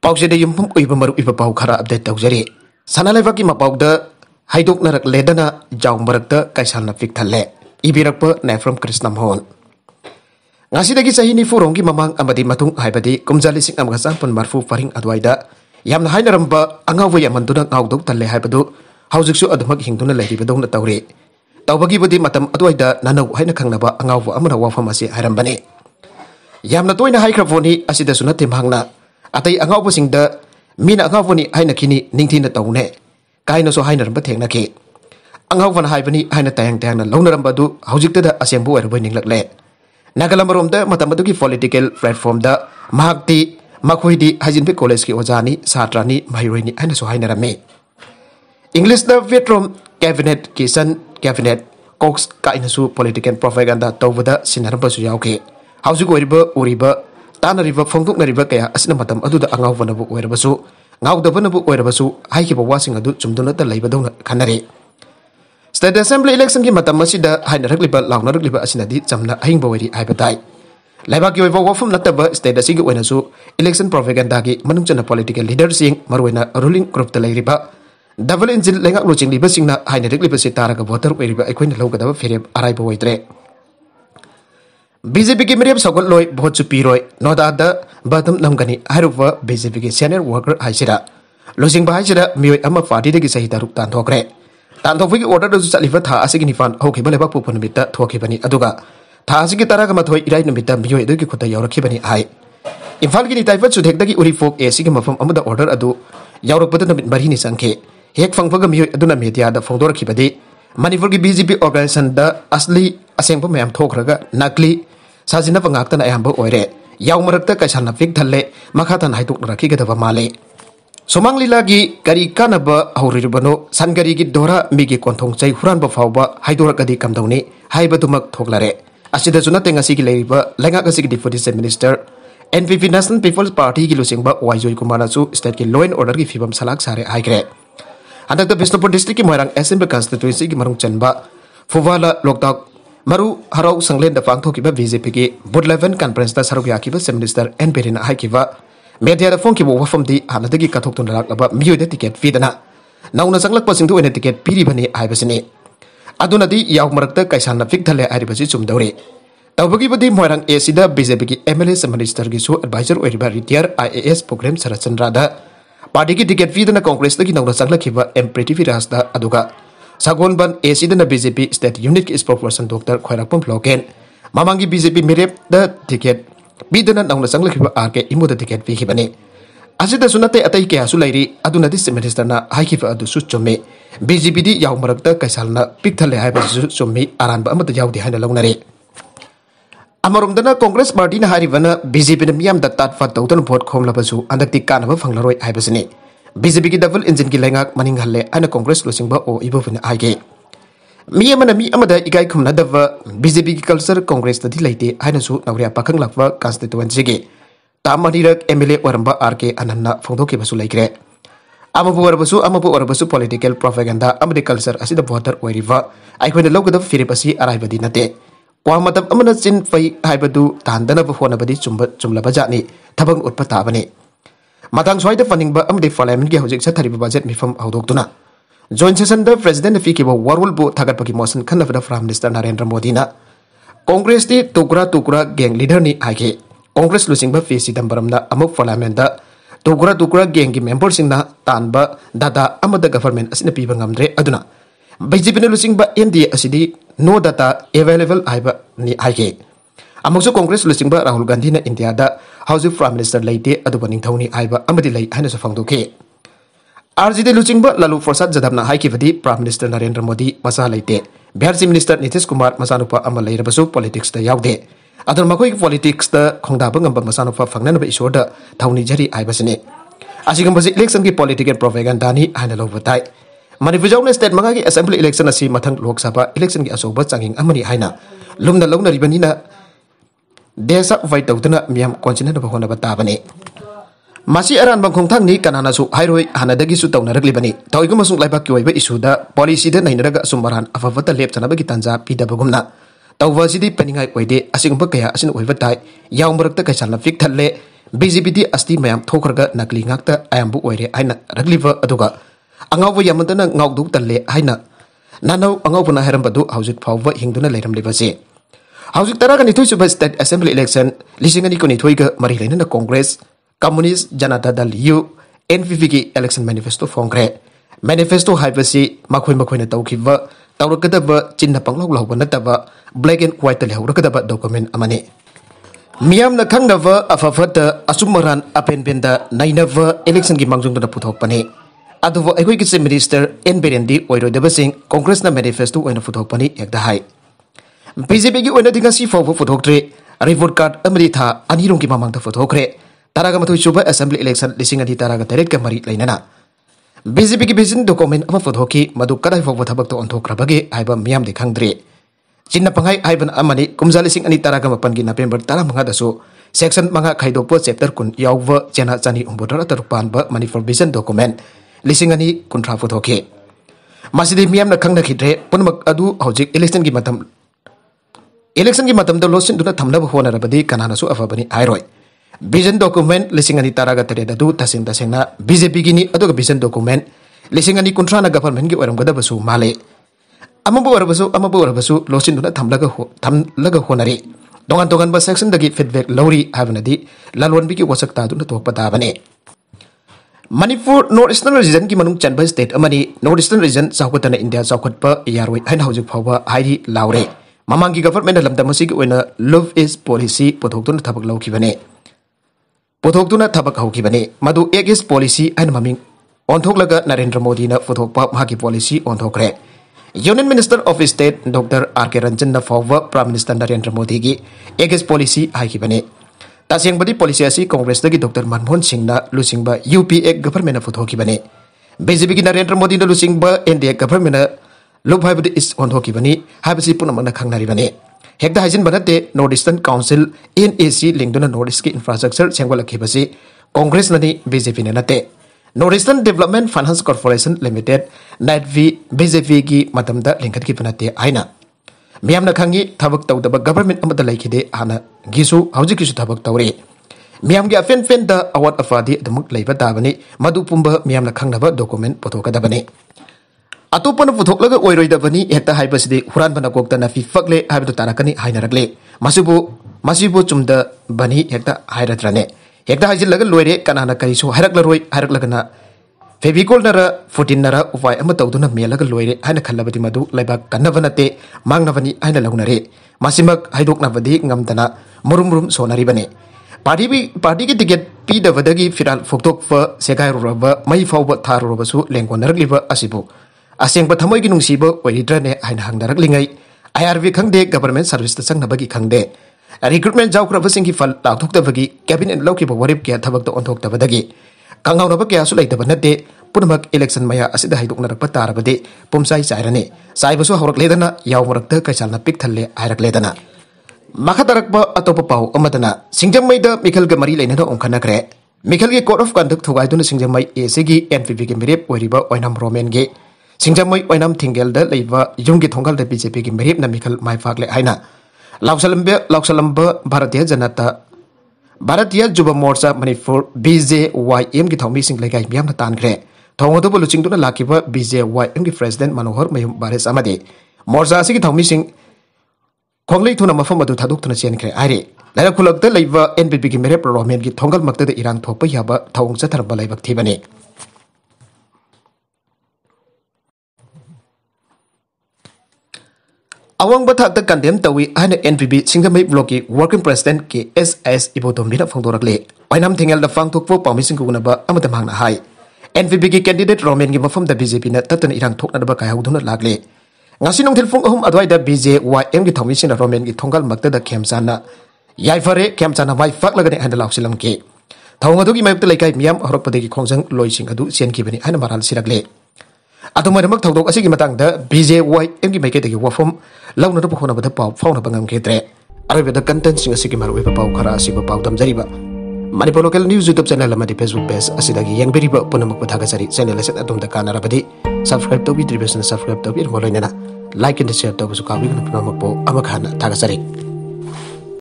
पाउसेद युमफम उइब मरु इब पाउ खरा अपडेट तौजरी सना लेबाकी मपाउद हाइदोकनरक लेदना जाउ मरकता काइसालना फिक थल्ले इबिरकप नेफ्रम Krishna Mohan ngasi sahi ni furonggi mamang amadi matung haibadi kumjali sing amga sampun marfu faring adwaida yamna haina ramba angawi amanduna ngawdok talle haibadu haujiksu admak hingduna leiribadong na tawri tawbagi budi matam adwaida nanau haina khangnaba angawa amana wafam asi hairambani yamna toina haikrafoni asida sunate mangna atai angawa singda mina angawani haina kini ningthina tawne kaina so haina ramba thengna ki angawa haibani haina tayang tayang na lawna ramba du haujikta da asembu erbai ninglakle Nagalamoromda matamadugi political platform da mahakti makhoidi hajinpe college ki ojani satrani mahiroini aina so haina rame English da vetrom cabinet kisan cabinet cox ka inasu political propaganda tawada sinarba su yauke hauju goiriba uriba tanariba phongduk nariba kaya asna matam adu da angaw wanabu oirabasu ngawdabanabu oirabasu haikiba wasing adu chumduna da leibadona khanare State Assembly election ki matam masida haina rakliba launa rakliba asinadi chamna ahing bawari aibatai laiba ki oiwa wafum nataba state asigi oinasu election propaganda ki manungchana political leaders sing marwena ruling group ta leiriba double engine lenga luching liba singna haina rakliba se taraga voter oiriba aikoina lawgadaba fereb araiba oitre BJP ki meriam sagol loi vote chu piroi noda da batam namgani haruwa BJP ki senior worker haisira losing ba haisira mioi ama party de ki sahi taruk tan thokre Tanthokfigi order da chalifa tha asigi nifan hokhiba leba pu punmita thokhibani aduga tha asigi taraga mathoi irai numita miyoi edu ki khota yaurakhibani ai Imphal gi ni taifa chudhekdagi urifok asigi mafam amada order adu yaurakpada namit mari ni sangkhe hek phangfaga miyoi aduna media da phongdorakhibadi Manipur gi BJP organization da asli asengpa mayam thokraga nakli sajina pangakta na ayamba oire yaumarakta kaisana fik thalle makhatan haitok rakhigada male Somang lila gi kari kanaba haurirubano sangari gi dora migi konthong chai huran ba fawba haidora kadi kamdawni haibatumak thoklare asida suna tenga sigi leiba lenga ka sigi deputy minister NPP National People's Party gi lusingba Waijoy Kumar su state ki law and order gi fibam salak sare haigre handak da Bisnupur district ki moirang Assembly constituency gi marung chanba fuwala loktak maru harau sanglen da pangthoki ba BJP ki board 11 conference da saruk yakiba minister N Perina haikiba Media da phone ki wafam di hanadagi kathok tun raklaba miyo de ticket fidana nauna sanglak pasing tu ene ticket piri bani aibasini aduna di yaw marakta kaisana fik thale airibasi chumdawre tawbagi badi moirang asida BJP ki MLA minister gi so advisor oiriba retire IAS program sarachandra da party ki ticket fidana congress da ki nauna sanglak kiba M Prithviraj da aduga sagonban asida na BJP state unit ki spokesperson Dr Khairakpam Loken mamangi BJP merep da ticket Bidana nauna sanglakhiba arke imuda ticket fikibani asida sunate atai ke asulairi aduna dis minister na haikifa adu su chomme BJP di yaw marakta kaisalna pikthale haiba su chommi aranba amata yawdi haina lawnare amarumdana Congress party na haribana BJP na miyam da tatfa tawtan vote khomlabasu andakti kanaba phanglaroi haibasini BJP ki double engine ki lengak maninghalle ana Congress losingba o ibofina aige Mi amada igai khumna dava BJP ki culture Congress tadi laite haina su nawria pakhang lakwa constituency gi tamanirak MLA waramba RK ananna phongdoke basu laikre amabu warbasu political propaganda amade culture asida voter oiriva aikhoina logada firipasi araibadi nate kwamatab amana chin fai haibadu tandana hona badi chumlaba jani thabang utpata bani matang soida faningba amade parliament gi hojik sathariba budget mifam haudoktuna Joint session the president fikiba warwal bu thagat paki motion khanna Prime Minister Narendra Modi na Congress di tukura gang leader ni age Congress losing ba face dambaram na amuk parliament da tukura gang ki members sing na tanba data amada government asina piba ngamdre aduna BJP na losing ba NDA asidi no data available aiba ni age amuksu Congress losing ba Rahul Gandhi na India da House of Prime Minister laite adu baning thawni aiba amadi lai hana so phangdoke RJD Luchingba Lalu Prasad Jadavna haikivadi Prime Minister Narendra Modi masa laite Bihar Chief Minister Nitish Kumar masanupa ama leirabasu politics da yaude adar makoi politics da khongdaba ngamba masanupa fangnanaba issue da thawni jari aibasini asigambasi election ki political propaganda ni haina lobatai Manipur Jawna state mangagi assembly election asi mathang Lok Sabha election ki asoba changing amani haina lumna lawna ribanina desa vai tawtuna miyam konchina da bahona batabani Masi aran bangkong thang ni kanana su hairoi hanadagi su tawna raglibani tawigum masung laibak ki waiba issue da policy da nainaraga sumaran afavata lep chanaba ki tanja pidabagumna tawwa sidi peningai oide asingba kaya asin oiba tai yaw marakta kaisalna fik thalle BJP asti mayam thokarga nakli ngakta ayambu oire aina ragliva aduga angawa yamandana ngawdu talle aina nanau angawna herambadu haujik phawwa hingduna leiramlibase haujik taraga ni thuisuba state assembly election lisingani koni thoiga mari leinana congress communist janata dal u NPP ki election manifesto phongre manifesto haibasi makhoi na tawkiwa tawrakadaba chinna panglaw lawba nataba black and white lehawrakadaba document amani Miam na khangnava afafata asumaran apenbenda nainava election gi mangjungda puthokpani aduwa egoi ki chief minister N Birendi oirodeba sing congress na manifesto oina puthokpani ekda hai BJP gi oina dinga si fawwa puthoktre report card amri tha anirong ki mamangta puthokre taraga mathoi suba assembly election lising adi taraga teret ka mari lainana BJP ki vision document ama puthoki madu kadai fawwa thabak to onthokrabage aiba miam de khangdre Chinna pangai aiban amani kumjali sing ani taraga mapan gi November tara manga dasu section manga khaidokpo chapter kun yawwa chena chani umbodara tarupan ba mani for vision document lising ani kuntra puthoki masidi miam na khangna khidre punmak adu hojik election gi matam do losin duna thamna hona rabadi kanana su afabani airoi vision document lising ani taraga tere dadu tasing tasengna BJP gi ni adu vision document lising ani kuntra na government gi oram gada basu male amabu arabasu losin duna thamlaga honari dongan ba section dagi feedback lawri habanadi lalwan bi ki wasak ta duna to pata bane Manipur North Eastern region ki manung chanba state amani North Eastern region saukotana India saukotpa yaroi hain haujuk phawa hairi laure mamangi government lamda masigi oina love is policy pothokduna thabak lawkibane pothokduna thabak haukibane madu egg is policy hain maming onthoklaga Narendra Modi na pothokpa magi policy onthokre Union Minister of State Dr. R.K. Ranjan na fawwa Prime Minister Narendra Modi gi egis policy haikibane taseng badi policy asi Congress dagi Dr. Manmohan Singh na lusingba UPA government na futhokibane BJP gi Narendra Modi na lusingba NDA government na lubhaibadi is onthokibani habisi punamana khangnari bane hekda hajin banate North Eastern Council NAC lingduna North East ki infrastructure sengwalakibasi Congress nani BJP na nate Northeastern Development Finance Corporation Limited NADV BJP gi matamda lingkat ki panate aina miamna khangi thabak tawdaba government amada laikide hana gisu hauji kisu thabak tawre miam gi afen da award afadi adamuk leiba dabani madu pumba miamna khangnaba document pothoka dabani atopana puthoklaga oiroidabani hekta haibasidi huran bana kokta na fifakle haibu tarakani hainaragle masibu chumda bani hekta hairatrane Hekta hajil laga loire kanana karisu harak lagana Fevicol nara 14 nara upay ama tawduna melaga loire haina khallabadi madu laibak kannavanate mangnavani haina lagunare masimak haidok navadi ngamdana murum sonari bane party ki ticket pi davadagi firal foktok fa segai raba mai fawba tharu robasu lengkonarak liba asibu asengba thamoi gi nungsiba oiridrane haina hangdarak lingai IRV khangde government service ta sangnabagi khangde recruitment job crafting ki fal lathok tabagi cabinet loki ba warip kya thabak to onthok tabadagi kangau na ba kya su lai tabanate punamak election maya asida haidok na rakpa tarabade pumsai chairane sai basu horak ledana yaw morakta kaisalna pik thalle airak ledana makatarak ba atopa pau amadana singjamai da mikhal ga mari leina da ongkhana kre mikhal gi code of conduct thugai duna singjamai AC gi NPP gi merep oiriba oinam romen ge singjamai oinam thingel da leiba yunggi thongal da BJP gi merep na mikhal mai fakle aina Lausalamba Bharatiya Juba Morcha Manipur BJYM ki thomi sing legai miam na tan gre thongodo bolu chingduna lakiba BJYM ki president Manohar Mayum Bares amade Morcha asi ki thomi sing khonglei thuna mafam adu thaduk thuna chen gre aire laira khulak da leiba NPP ki mere promen ki thongal makta da irang thokpa yaba thong chathar balai bak thibane Awang bathak ta condemn tawi haina NPP Singamai block ki working president ki SS Ibotom bina phangdorakle oinam thengel da phangthokpo permission kuna ba amata mangna hai NPP ki candidate Roman ki mafam da BJP na tatan irang thokna ba kai hauduna lagle ngasi nong thelfung ahum adwai da BJYM ki thomisin Roman ki thongal makta da khemchana yaifare khemchana mai fak lagane handle ausilam ki thawng adu ki mayuk laikai miam horokpade ki khongjang loising adu sen ki bani haina maral siragle Adumamak Togok Asigi Matang the BJYM ki make the wafum launa to Pona the Pau found a bangam ketre. Arabic the contents in a Sigimar with a Pau Kara Siba Pau Tam Zariba. Manipur local news YouTube channel Amadi Facebook page Asidagi Yang Beriba Punamak Patagasari channel lesson atom the Kana Rabadi. Subscribe to be driven and subscribe to be Molinana. Like and share to Sukawi Punamapo Amakana Tagasari.